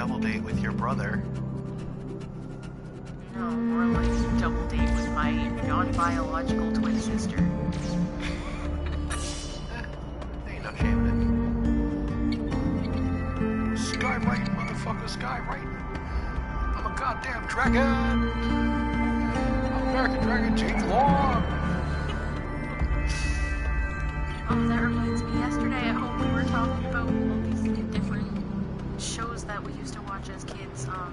double date with your brother. No, more like double date with my non-biological twin sister. Ain't no shame in it. Skywriting, motherfucker, skywriting. I'm a goddamn dragon. I'm American Dragon Jake Long. Oh, that reminds me, yesterday at home we were talking about all these different shows that we used to watch as kids. I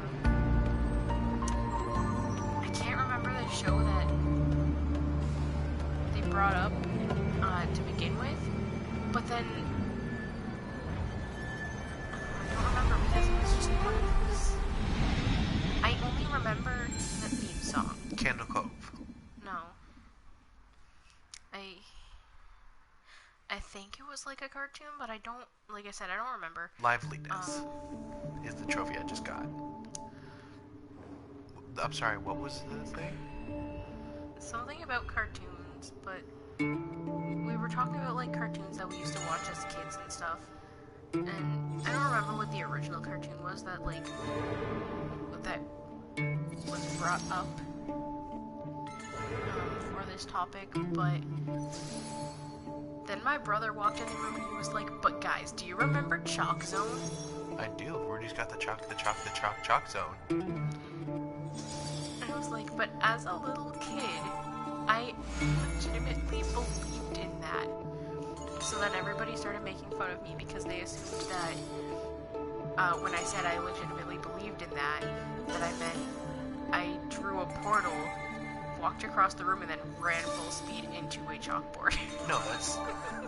can't remember the show that they brought up to begin with, but then I don't remember because it was just one of those. I only remember the theme song. Candle Cove. No. I think it was like a cartoon, but I don't, like I said, I don't remember. Liveliness is the trophy I just got. I'm sorry, what was the thing? Something about cartoons, but we were talking about like cartoons that we used to watch as kids and stuff. And I don't remember what the original cartoon was that like that was brought up for this topic, but then my brother walked in the room and he was like, "But guys, do you remember Chalk Zone?" I do. Rudy's got the chalk zone. And I was like, but as a little kid, I legitimately believed in that. So then everybody started making fun of me because they assumed that when I said I legitimately believed in that I meant I drew a portal, walked across the room, and then ran full speed into a chalkboard. No,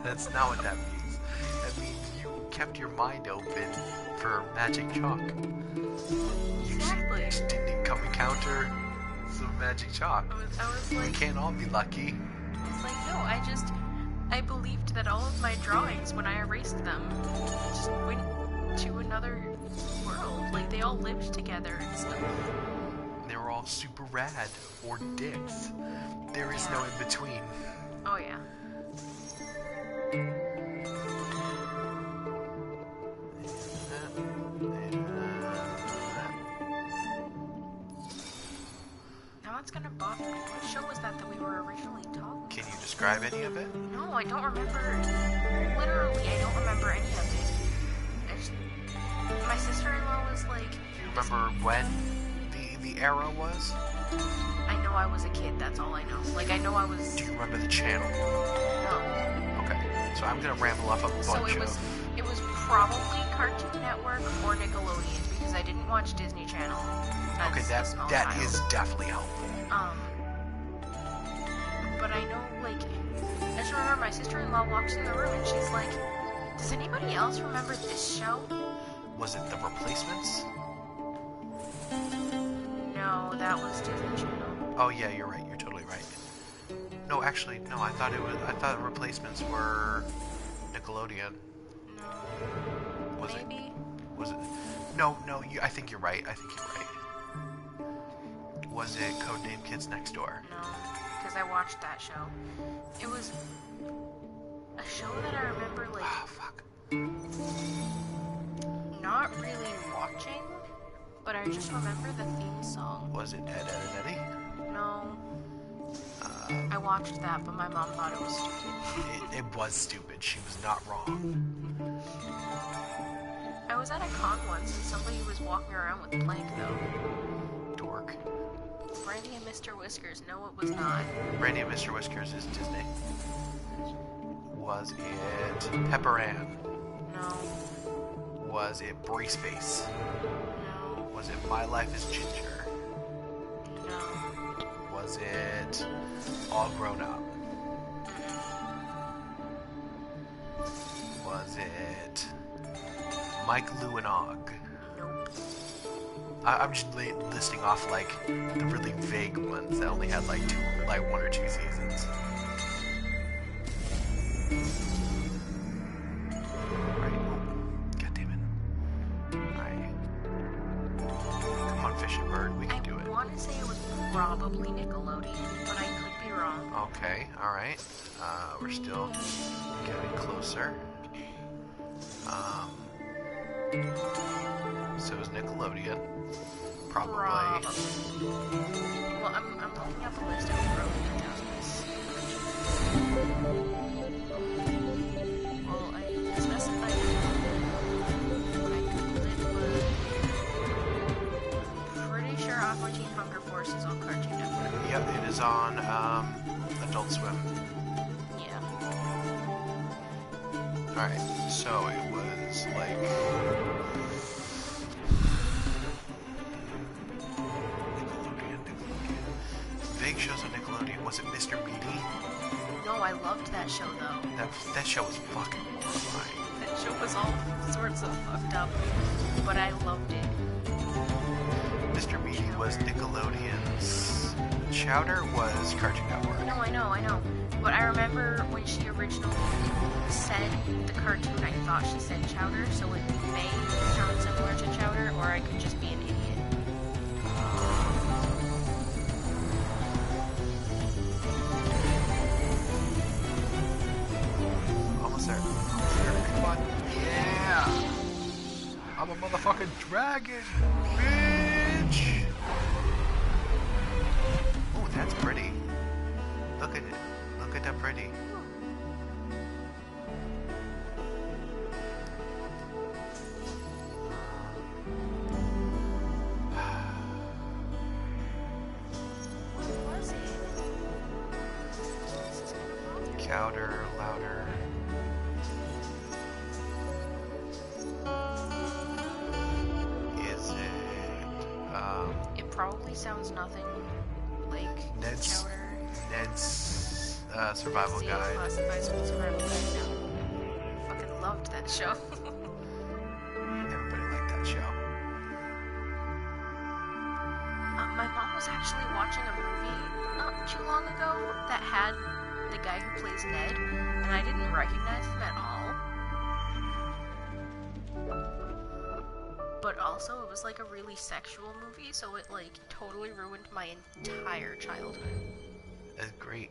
that's not what that means. That means you kept your mind open for magic chalk. Exactly. You just didn't come encounter some magic chalk. I was like, we can't all be lucky. I was like, no, I believed that all of my drawings, when I erased them, just went to another world. Like, they all lived together and stuff. They were all super rad, or dicks. There is no in between. Oh, yeah. Now it's gonna bother me. What show was that we were originally talking about? Can you describe any of it? No, I don't remember. Literally, I don't remember any of it. My sister-in-law was like... Do you remember when the era was? I know I was a kid, that's all I know. Like, I know I was... Do you remember the channel? No. Okay, so I'm gonna ramble off a bunch of... It was probably Cartoon Network or Nickelodeon, because I didn't watch Disney Channel. Okay, that is definitely helpful. But I know, like... I just remember my sister-in-law walks in the room and she's like, does anybody else remember this show? Was it The Replacements? No, that was Disney Channel. Oh yeah, you're right. You're totally right. No, actually, no. I thought Replacements were Nickelodeon. No. Was Maybe. it? Was it? No. I think you're right. Was it Codename Kids Next Door? No, because I watched that show. It was a show that I remember, like... Oh, fuck. Not really watching, but I just remember the theme song. Was it Ed, Edd n Eddy? No. I watched that, but my mom thought it was stupid. It was stupid. She was not wrong. I was at a con once and somebody was walking around with Blank, though. Dork. Brandy and Mr. Whiskers. No, it was not. Brandy and Mr. Whiskers is Disney. Was it Pepper Ann? No. Was it Brace Face? No. Was it My Life is Ginger? No. Was it All Grown Up? Was it Mike, Lou, and Og? Nope. I'm just listing off like the really vague ones that only had like 1 or 2 seasons. Right. God damn it. Alright. Come on, Fish and Bird, we can do it. I want to say it was probably Nickelodeon, but I could be wrong. Okay, alright. We're still getting closer. So is Nickelodeon. Probably. Well, I'm looking up a list of early 2000s. Well, I specified when I googled it, but pretty sure Aqua Teen Hunger Force is on Cartoon Network. Yep, it is on Adult Swim. Yeah. Alright, so it was like... Nickelodeon. Vague shows on Nickelodeon. Was it Mr. Meaty? No, I loved that show though. That show was fucking horrifying. That show was all sorts of fucked up, but I loved it. Mr. Meaty was Nickelodeon's. Chowder was Cartoon Network. No, I know. But I remember when she originally said the cartoon, I thought she said Chowder, so it may sound similar to Chowder, or I could just be an idiot. Almost there. Come on. Yeah! I'm a motherfucking dragon, bitch! Oh, that's pretty. Look at it. Look at that pretty. What was it? Louder, louder. Is it, It probably sounds nothing like Ned's Chowder. survival See, guide. Classified School Survival Guide. No. Fucking loved that show. Everybody liked that show. My mom was actually watching a movie not too long ago that had the guy who plays Ned, and I didn't recognize him at all. But also, it was like a really sexual movie, so it like totally ruined my entire childhood. That's great.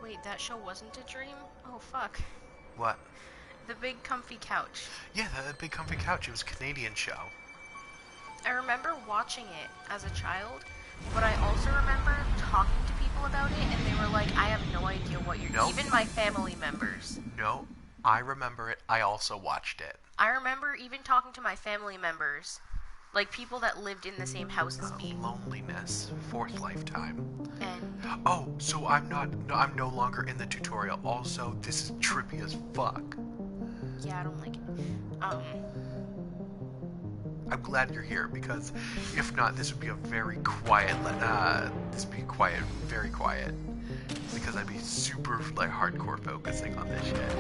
Wait, that show wasn't a dream? Oh fuck. What? The Big Comfy Couch. Yeah, the Big Comfy Couch. It was a Canadian show. I remember watching it as a child, but I also remember talking to people about it, and they were like, I have no idea what you're... Nope. Even my family members. No, I remember it. I also watched it. I remember even talking to my family members, like people that lived in the same house as me. Loneliness, fourth lifetime. And Oh, so I'm no longer in the tutorial. Also, this is trippy as fuck. yeah, I don't like it. I'm glad you're here because if not, this would be a very quiet. This would be quiet, very quiet, because I'd be super like hardcore focusing on this shit.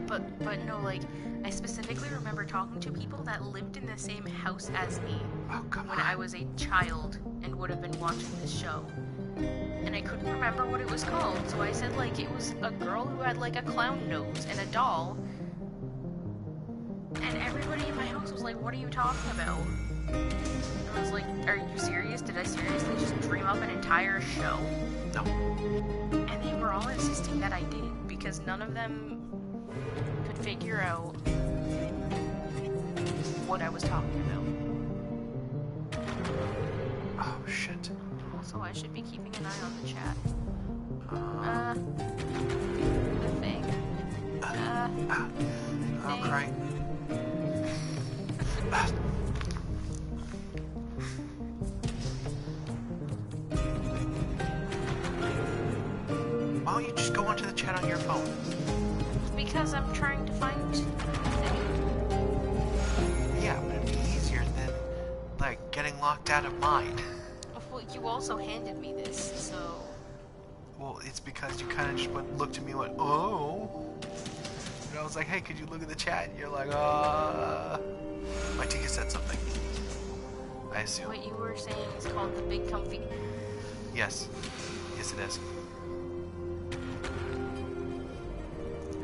But no, like, I specifically remember talking to people that lived in the same house as me Oh come when on! I was a child and would have been watching this show. And I couldn't remember what it was called, so I said, like, it was a girl who had, like, a clown nose and a doll. And everybody in my house was like, what are you talking about? And I was like, are you serious? Did I seriously just dream up an entire show? No. And they were all insisting that I did, because none of them could figure out what I was talking about. Oh shit. Also, I should be keeping an eye on the chat. The thing. Oh great. Why don't you just go onto the chat on your phone? Because I'm trying to find the thing. Yeah, but it'd be easier than like getting locked out of mine. Well, you also handed me this, so... Well, it's because you kind of just looked at me and went, oh. And I was like, hey, could you look at the chat? And you're like, My Tika said something. I assume. What you were saying is called the Big Comfy... Yes. Yes, it is.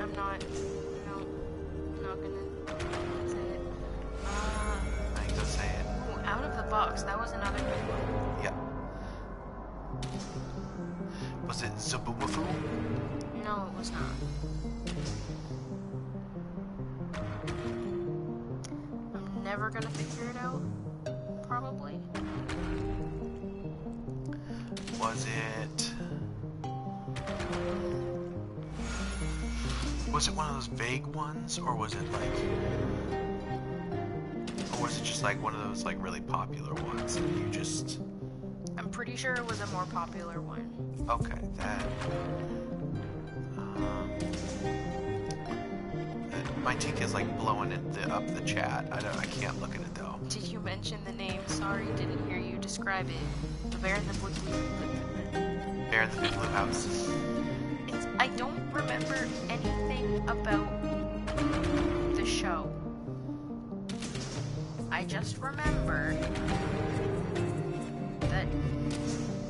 I'm not gonna say it. I ain't gonna say it. Ooh, Out of the Box, that was another good one. Yeah. Was it Zaboomafoo? No, it was not. I'm never gonna figure it out. Probably. Was it... Was it one of those vague ones, or was it like... Or was it just like one of those like really popular ones that you just... I'm pretty sure it was a more popular one. Okay, that... my Tika's like blowing up the chat. I can't look at it though. Did you mention the name? Sorry, didn't hear you describe it. The Bear in the Blue... Bear in the Big Blue House. I don't remember anything about the show. I just remember that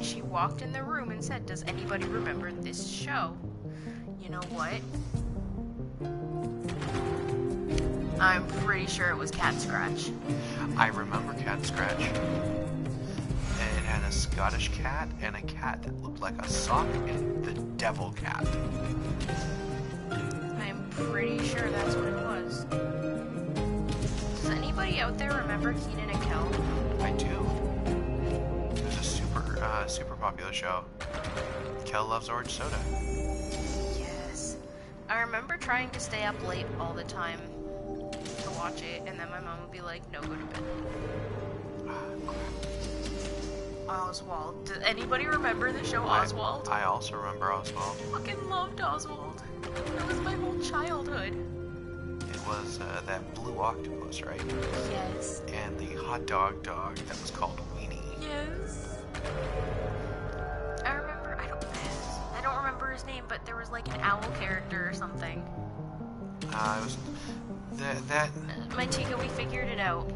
she walked in the room and said, "Does anybody remember this show?" You know what? I'm pretty sure it was Cat Scratch. I remember Cat Scratch. It had a Scottish cat and a cat that looked like a sock and the devil cat. I'm pretty sure that's what it was. Does anybody out there remember Keenan and Kel? I do. It was a super popular show. Kel loves orange soda. Yes. I remember trying to stay up late all the time to watch it, and then my mom would be like, "No, go to bed." Oswald. Does anybody remember the show Oswald? I also remember Oswald. I fucking loved Oswald. That was my whole childhood. It was that blue octopus, right? Yes. And the hot dog that was called Weenie. Yes. I don't remember his name, but there was like an owl character or something. It was that. My Tika, we figured it out.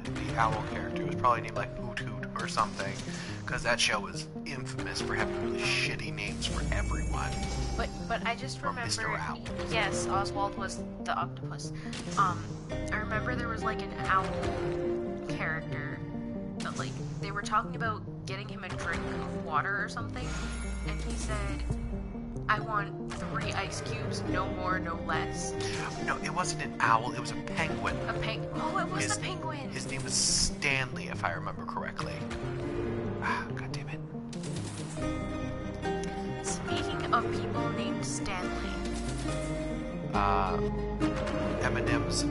The owl character was probably named like Hoot Hoot or something, because that show was infamous for having really shitty names for everyone. But I just remember. Mr. Owl. Yes, Oswald was the octopus. I remember there was like an owl character that like they were talking about getting him a drink of water or something, and he said, "I want 3 ice cubes, no more, no less." No, it wasn't an owl, it was a penguin. Oh, it was the penguin. His name was Stanley, if I remember correctly. God damn it. Speaking of people named Stanley. Eminem's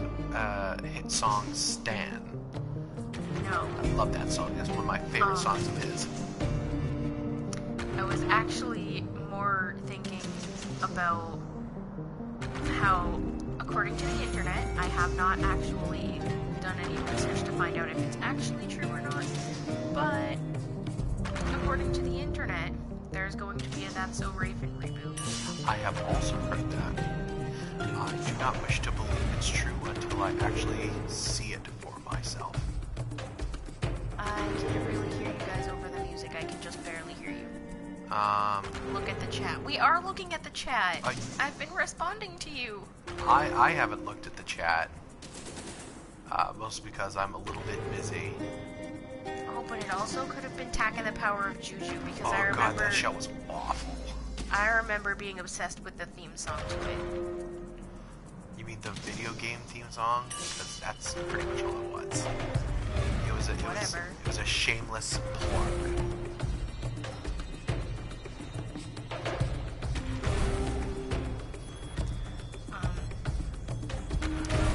hit song, Stan. No. I love that song. That's one of my favorite songs of his. I was actually more thinking about how, according to the internet, I have not actually done any research to find out if it's actually true or not, but according to the internet, there's going to be a That's So Raven reboot. I have also heard that. I do not wish to believe it's true until I actually see it for myself. I can't really hear you guys over the music. I can just barely hear you. Look at the chat. We are looking at the chat. I've been responding to you. I haven't looked at the chat. Mostly because I'm a little bit busy. Oh, but it also could have been Attack in the Power of Juju, because I remember... God, that show was awful. I remember being obsessed with the theme song to it. You mean the video game theme song? Because that's pretty much all it was. It was a shameless plug.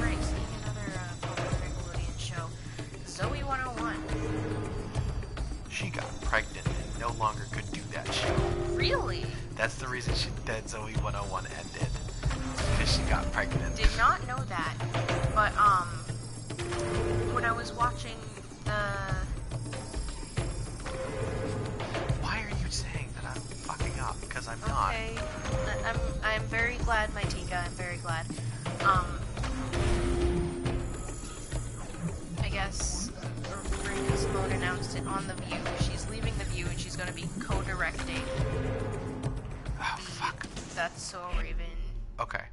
Right, seeing another popular Nickelodeon show, Zoe 101. She got pregnant and no longer could do that show. Really? That's the reason that Zoe 101 ended. Because she got pregnant. Did not know that. But, when I was watching Why are you saying that I'm fucking up? Because I'm not. Okay. I'm very glad, my Tika. I'm very glad. I guess Rinka Simone announced it on The View. She's leaving The View and she's going to be co-directing. Oh, fuck. That's So Raven. Okay.